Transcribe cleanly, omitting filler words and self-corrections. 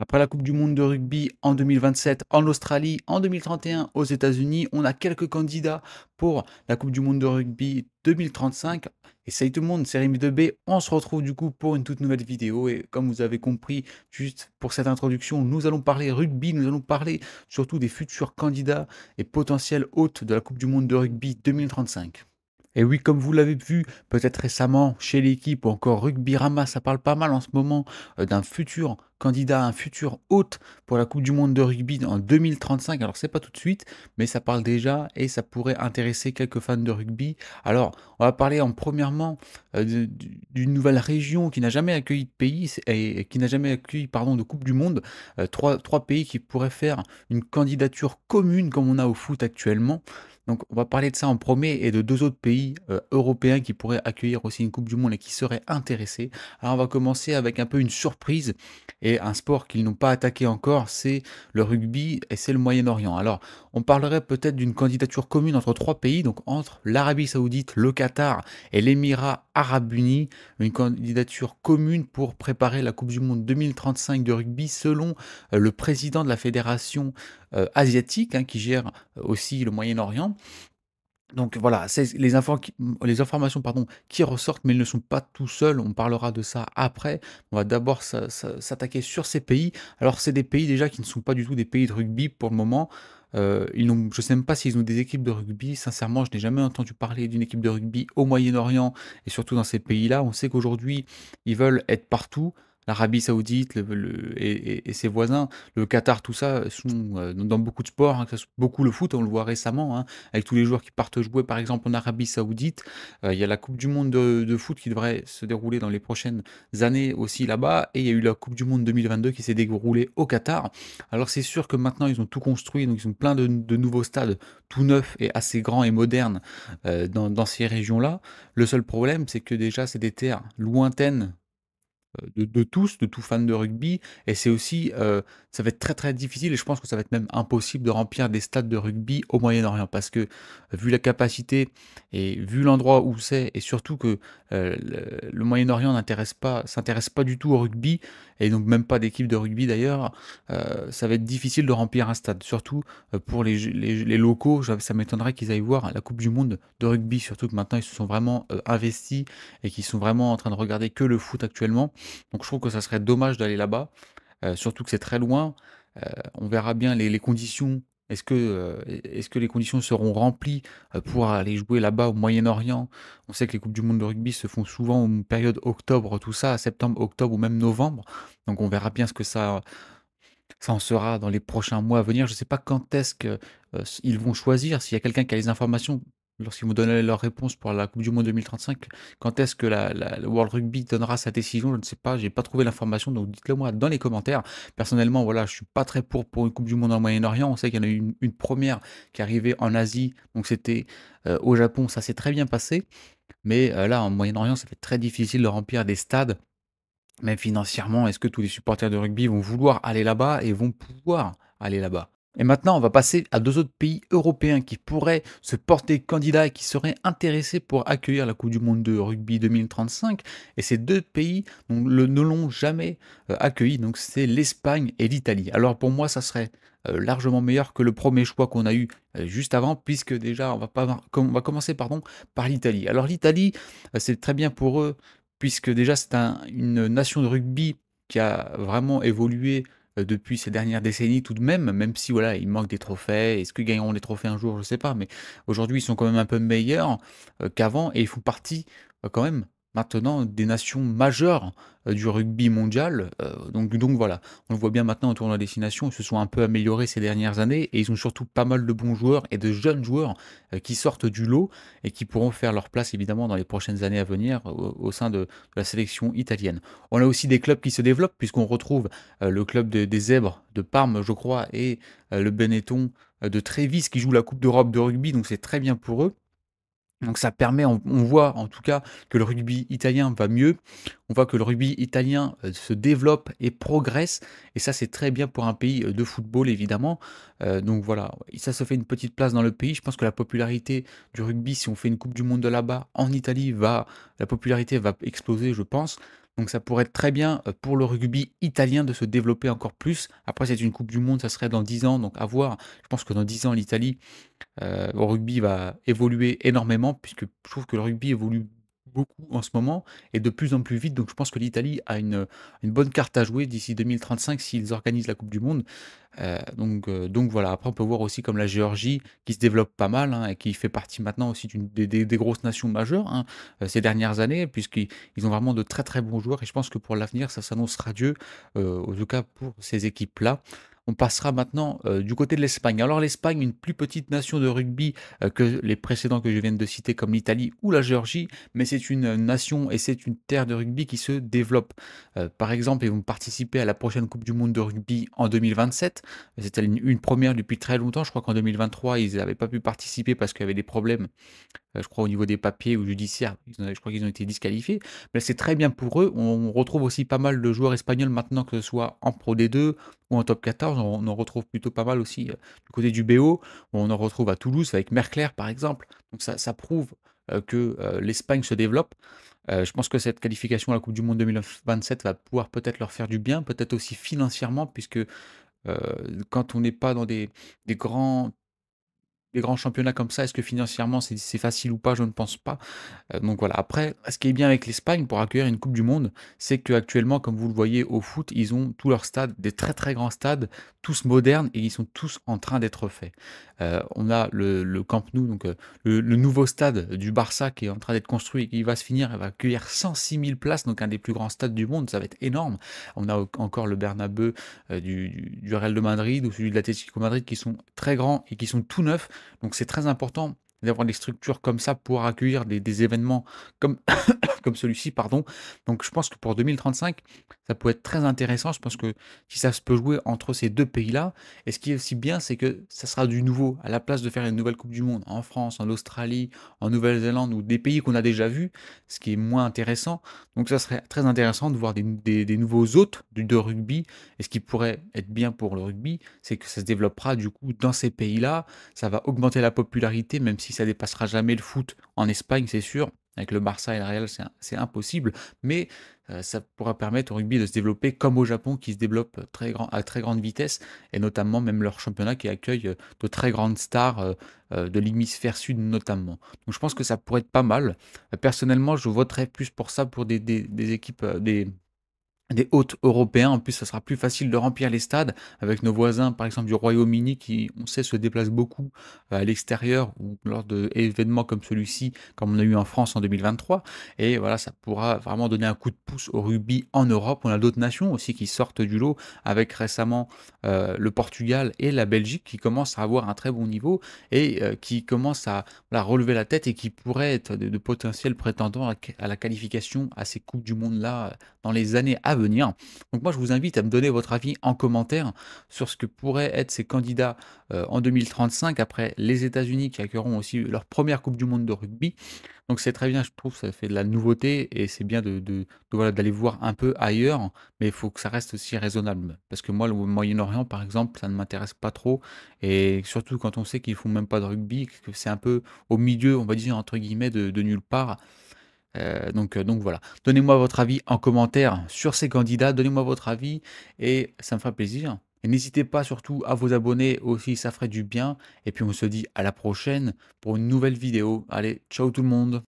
Après la coupe du monde de rugby en 2027 en Australie, en 2031 aux États-Unis, on a quelques candidats pour la coupe du monde de rugby 2035. Et salut tout le monde, c'est Rémi Debé. On se retrouve du coup pour une toute nouvelle vidéo. Et comme vous avez compris, juste pour cette introduction, nous allons parler rugby, nous allons parler surtout des futurs candidats et potentiels hôtes de la coupe du monde de rugby 2035. Et oui, comme vous l'avez vu peut-être récemment chez l'équipe ou encore Rugby-Rama, ça parle pas mal en ce moment d'un futur candidat, un futur hôte pour la Coupe du monde de rugby en 2035. Alors c'est pas tout de suite, mais ça parle déjà et ça pourrait intéresser quelques fans de rugby. Alors on va parler en premièrement d'une nouvelle région qui n'a jamais accueilli de pays et qui n'a jamais accueilli pardon, de Coupe du Monde. Trois pays qui pourraient faire une candidature commune comme on a au foot actuellement. Donc on va parler de ça en premier et de deux autres pays européens qui pourraient accueillir aussi une Coupe du Monde et qui seraient intéressés. Alors on va commencer avec un peu une surprise et un sport qu'ils n'ont pas attaqué encore, c'est le rugby et c'est le Moyen-Orient. Alors on parlerait peut-être d'une candidature commune entre trois pays, donc entre l'Arabie Saoudite, le Qatar et l'Émirat Arabe Uni, une candidature commune pour préparer la Coupe du Monde 2035 de rugby selon le président de la fédération asiatique qui gère aussi le Moyen-Orient. Donc voilà, c'est les informations pardon, qui ressortent, mais ils ne sont pas tout seuls. On parlera de ça après. On va d'abord s'attaquer sur ces pays. Alors, c'est des pays déjà qui ne sont pas du tout des pays de rugby pour le moment. Je ne sais même pas s'ils ont des équipes de rugby. Sincèrement, je n'ai jamais entendu parler d'une équipe de rugby au Moyen-Orient et surtout dans ces pays-là. On sait qu'aujourd'hui, ils veulent être partout. L'Arabie Saoudite et ses voisins, le Qatar, tout ça, sont dans beaucoup de sports, que ce soit beaucoup le foot, on le voit récemment, avec tous les joueurs qui partent jouer par exemple en Arabie Saoudite. Il y a la Coupe du monde de foot qui devrait se dérouler dans les prochaines années aussi là-bas. Et il y a eu la Coupe du monde 2022 qui s'est déroulée au Qatar. Alors c'est sûr que maintenant ils ont tout construit, donc ils ont plein de nouveaux stades tout neufs et assez grands et modernes dans ces régions-là. Le seul problème, c'est que déjà c'est des terres lointaines de tous, de tout fan de rugby. Et c'est aussi, ça va être très très difficile et je pense que ça va être même impossible de remplir des stades de rugby au Moyen-Orient parce que vu la capacité et vu l'endroit où c'est et surtout que le Moyen-Orient s'intéresse pas du tout au rugby et donc même pas d'équipe de rugby d'ailleurs, ça va être difficile de remplir un stade. Surtout pour les locaux, ça m'étonnerait qu'ils aillent voir la Coupe du Monde de rugby, surtout que maintenant ils se sont vraiment investis et qu'ils sont vraiment en train de regarder que le foot actuellement. Donc je trouve que ça serait dommage d'aller là-bas, surtout que c'est très loin. On verra bien les conditions. Est-ce que les conditions seront remplies pour aller jouer là-bas au Moyen-Orient? On sait que les coupes du monde de rugby se font souvent en période octobre, tout ça, septembre, octobre ou même novembre. Donc on verra bien ce que ça en sera dans les prochains mois à venir. Je ne sais pas quand est-ce que, ils vont choisir. S'il y a quelqu'un qui a les informations, lorsqu'ils vont donner leur réponse pour la coupe du monde 2035, quand est-ce que le World Rugby donnera sa décision? Je ne sais pas, j'ai pas trouvé l'information, donc dites-le moi dans les commentaires. Personnellement, voilà, je suis pas très pour une coupe du monde en Moyen-Orient. On sait qu'il y en a eu une 1re qui est arrivée en Asie, donc c'était, au Japon, ça s'est très bien passé. Mais, là, en Moyen-Orient, ça va être très difficile de remplir des stades. Même financièrement, est-ce que tous les supporters de rugby vont vouloir aller là-bas et vont pouvoir aller là-bas? Et maintenant, on va passer à deux autres pays européens qui pourraient se porter candidats et qui seraient intéressés pour accueillir la Coupe du monde de rugby 2035. Et ces deux pays ne l'ont jamais accueilli, donc c'est l'Espagne et l'Italie. Alors pour moi, ça serait largement meilleur que le premier choix qu'on a eu juste avant, puisque déjà, on va commencer pardon, par l'Italie. Alors l'Italie, c'est très bien pour eux puisque déjà c'est une nation de rugby qui a vraiment évolué depuis ces dernières décennies tout de même, même si voilà, il manque des trophées. Est-ce qu'ils gagneront des trophées un jour? Je ne sais pas, mais aujourd'hui ils sont quand même un peu meilleurs qu'avant et ils font partie quand même maintenant des nations majeures du rugby mondial. Donc voilà, on le voit bien maintenant au tournoi des nations, ils se sont un peu améliorés ces dernières années et ils ont surtout pas mal de bons joueurs et de jeunes joueurs qui sortent du lot et qui pourront faire leur place évidemment dans les prochaines années à venir au sein de la sélection italienne. On a aussi des clubs qui se développent puisqu'on retrouve le club des Zèbres de Parme, je crois, et le Benetton de Trévise qui joue la Coupe d'Europe de rugby, donc c'est très bien pour eux. Donc ça permet, on voit en tout cas que le rugby italien va mieux, on voit que le rugby italien se développe et progresse, et ça c'est très bien pour un pays de football évidemment. Donc voilà, ça se fait une petite place dans le pays. Je pense que la popularité du rugby, si on fait une Coupe du Monde de là-bas, en Italie, la popularité va exploser, je pense. Donc ça pourrait être très bien, pour le rugby italien de se développer encore plus. Après c'est une coupe du monde, ça serait dans 10 ans, donc à voir. Je pense que dans 10 ans l'Italie, au rugby va évoluer énormément puisque je trouve que le rugby évolue beaucoup en ce moment et de plus en plus vite. Donc je pense que l'Italie a une bonne carte à jouer d'ici 2035 s'ils organisent la coupe du monde. Donc voilà. Après on peut voir aussi comme la Géorgie qui se développe pas mal, hein, et qui fait partie maintenant aussi des grosses nations majeures, hein, ces dernières années puisqu'ils ont vraiment de très, très bons joueurs et je pense que pour l'avenir ça s'annonce radieux, en tout cas pour ces équipes-là. On passera maintenant, du côté de l'Espagne. Alors l'Espagne, une plus petite nation de rugby, que les précédents que je viens de citer comme l'Italie ou la Géorgie, mais c'est une nation et c'est une terre de rugby qui se développe. Par exemple, ils vont participer à la prochaine coupe du monde de rugby en 2027. C'était une première depuis très longtemps. Je crois qu'en 2023, ils n'avaient pas pu participer parce qu'il y avait des problèmes, je crois au niveau des papiers ou judiciaires, je crois qu'ils ont été disqualifiés. Mais c'est très bien pour eux. On retrouve aussi pas mal de joueurs espagnols maintenant, que ce soit en Pro D2 ou en Top 14. On en retrouve plutôt pas mal aussi, du côté du BO. On en retrouve à Toulouse avec Mercler par exemple. Donc ça prouve, que l'Espagne se développe. Je pense que cette qualification à la Coupe du Monde 2027 va pouvoir peut-être leur faire du bien, peut-être aussi financièrement, puisque quand on n'est pas dans des grands des grands championnats comme ça, est-ce que financièrement c'est facile ou pas? Je ne pense pas. Donc voilà. Après, ce qui est bien avec l'Espagne pour accueillir une coupe du monde, c'est qu'actuellement, comme vous le voyez au foot, ils ont tous leurs stades, des très, très grands stades, tous modernes et ils sont tous en train d'être faits. On a le Camp Nou, donc le nouveau stade du Barça qui est en train d'être construit et qui va se finir, il va accueillir 106 000 places, donc un des plus grands stades du monde, ça va être énorme. On a encore le Bernabeu, du Real de Madrid ou celui de l'Atlético Madrid qui sont très grands et qui sont tout neufs. Donc c'est très important d'avoir des structures comme ça pour accueillir des événements comme, comme celui-ci, pardon. Donc je pense que pour 2035, ça peut être très intéressant. Je pense que si ça se peut jouer entre ces deux pays-là, et ce qui est aussi bien, c'est que ça sera du nouveau. À la place de faire une nouvelle Coupe du Monde en France, en Australie, en Nouvelle-Zélande ou des pays qu'on a déjà vus, ce qui est moins intéressant. Donc ça serait très intéressant de voir des nouveaux hôtes de rugby. Et ce qui pourrait être bien pour le rugby, c'est que ça se développera du coup dans ces pays-là. Ça va augmenter la popularité, même si ça dépassera jamais le foot en Espagne, c'est sûr. Avec le Barça et le Real, c'est impossible. Mais ça pourra permettre au rugby de se développer comme au Japon, qui se développe à très grande vitesse, et notamment même leur championnat qui accueille de très grandes stars de l'hémisphère sud notamment. Donc je pense que ça pourrait être pas mal. Personnellement, je voterais plus pour ça, pour des équipes, des hôtes européens. En plus, ça sera plus facile de remplir les stades avec nos voisins, par exemple du Royaume-Uni, qui, on sait, se déplacent beaucoup à l'extérieur ou lors d'événements comme celui-ci, comme on a eu en France en 2023. Et voilà, ça pourra vraiment donner un coup de pouce au rugby en Europe. On a d'autres nations aussi qui sortent du lot, avec récemment le Portugal et la Belgique qui commencent à avoir un très bon niveau et qui commencent à voilà, relever la tête et qui pourraient être de potentiels prétendants à la qualification à ces Coupes du Monde-là dans les années à venir. Donc moi, je vous invite à me donner votre avis en commentaire sur ce que pourraient être ces candidats en 2035, après les États-Unis qui accueilleront aussi leur première Coupe du Monde de rugby. Donc c'est très bien, je trouve, ça fait de la nouveauté et c'est bien voilà, d'aller voir un peu ailleurs, mais il faut que ça reste aussi raisonnable. Parce que moi, le Moyen-Orient, par exemple, ça ne m'intéresse pas trop. Et surtout quand on sait qu'ils font même pas de rugby, que c'est un peu au milieu, on va dire, entre guillemets, de nulle part. Donc voilà. Donnez-moi votre avis en commentaire sur ces candidats, donnez-moi votre avis et ça me fera plaisir. Et n'hésitez pas surtout à vous abonner aussi, ça ferait du bien. Et puis on se dit à la prochaine pour une nouvelle vidéo. Allez, ciao tout le monde!